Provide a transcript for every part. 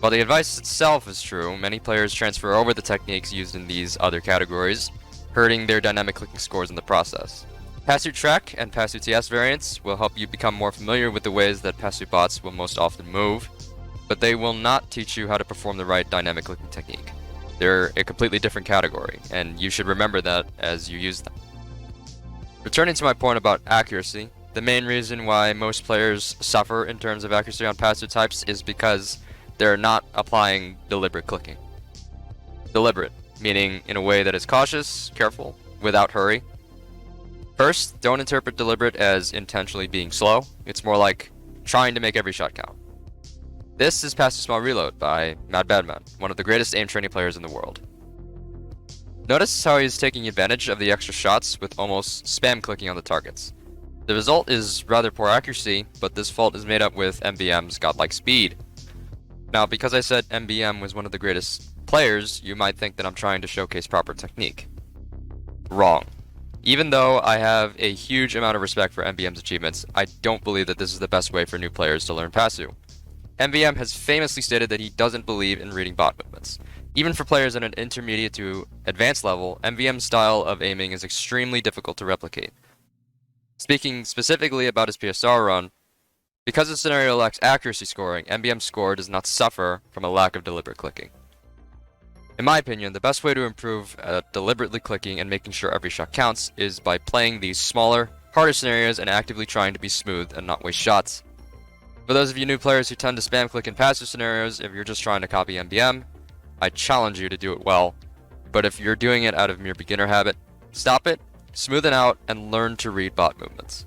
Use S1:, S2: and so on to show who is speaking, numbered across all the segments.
S1: While the advice itself is true, many players transfer over the techniques used in these other categories, hurting their dynamic clicking scores in the process. Pasu Trek and Pasu TS variants will help you become more familiar with the ways that Pasu bots will most often move, but they will not teach you how to perform the right dynamic clicking technique. They're a completely different category, and you should remember that as you use them. Returning to my point about accuracy, the main reason why most players suffer in terms of accuracy on Pasu types is because they're not applying deliberate clicking. Deliberate, meaning in a way that is cautious, careful, without hurry. First, don't interpret deliberate as intentionally being slow. It's more like trying to make every shot count. This is Pasu Small Reload by Mad Badman, one of the greatest aim training players in the world. Notice how he's taking advantage of the extra shots with almost spam clicking on the targets. The result is rather poor accuracy, but this fault is made up with MBM's godlike speed. Now, because I said MBM was one of the greatest players, you might think that I'm trying to showcase proper technique. Wrong. Even though I have a huge amount of respect for MBM's achievements, I don't believe that this is the best way for new players to learn Pasu. MBM has famously stated that he doesn't believe in reading bot movements. Even for players at an intermediate to advanced level, MBM's style of aiming is extremely difficult to replicate. Speaking specifically about his PSR run, because the scenario lacks accuracy scoring, MBM's score does not suffer from a lack of deliberate clicking. In my opinion, the best way to improve at deliberately clicking and making sure every shot counts is by playing these smaller, harder scenarios and actively trying to be smooth and not waste shots. For those of you new players who tend to spam click in passive scenarios, if you're just trying to copy MBM, I challenge you to do it well. But if you're doing it out of mere beginner habit, stop it, smooth it out, and learn to read bot movements.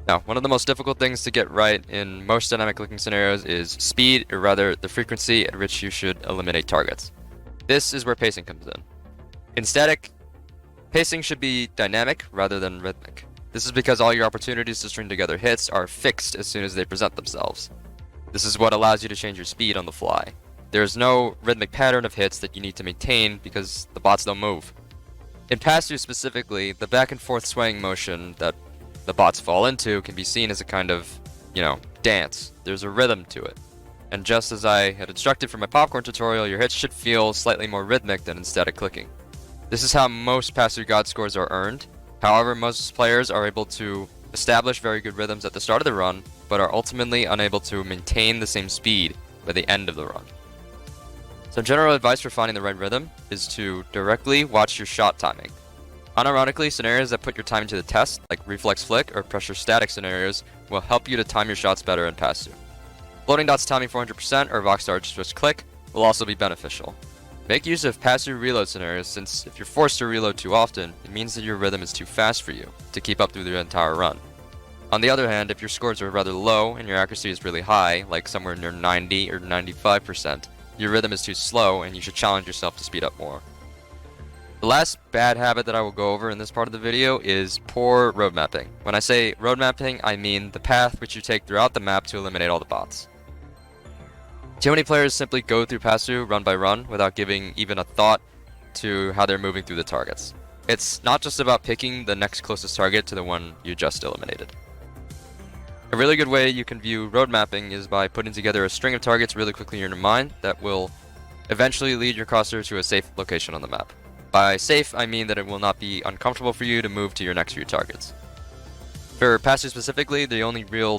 S1: Now, one of the most difficult things to get right in most dynamic clicking scenarios is speed, or rather the frequency at which you should eliminate targets. This is where pacing comes in. In static, pacing should be dynamic rather than rhythmic. This is because all your opportunities to string together hits are fixed as soon as they present themselves. This is what allows you to change your speed on the fly. There is no rhythmic pattern of hits that you need to maintain because the bots don't move. In Pasu specifically, the back and forth swaying motion that the bots fall into can be seen as a kind of, dance. There's a rhythm to it. And just as I had instructed for my popcorn tutorial, your hits should feel slightly more rhythmic than in static clicking. This is how most Pasu God scores are earned. However, most players are able to establish very good rhythms at the start of the run, but are ultimately unable to maintain the same speed by the end of the run. Some general advice for finding the right rhythm is to directly watch your shot timing. Unironically, scenarios that put your timing to the test, like reflex flick or pressure static scenarios, will help you to time your shots better in Pasu. Floating dots timing 400% or Voxstar just click will also be beneficial. Make use of Pasu reload scenarios, since if you're forced to reload too often, it means that your rhythm is too fast for you to keep up through the entire run. On the other hand, if your scores are rather low and your accuracy is really high, like somewhere near 90 or 95%, your rhythm is too slow and you should challenge yourself to speed up more. The last bad habit that I will go over in this part of the video is poor road mapping. When I say road mapping, I mean the path which you take throughout the map to eliminate all the bots. Too many players simply go through Pasu run by run without giving even a thought to how they're moving through the targets. It's not just about picking the next closest target to the one you just eliminated. A really good way you can view road mapping is by putting together a string of targets really quickly in your mind that will eventually lead your crosser to a safe location on the map. By safe, I mean that it will not be uncomfortable for you to move to your next few targets. For Pasu specifically, the only real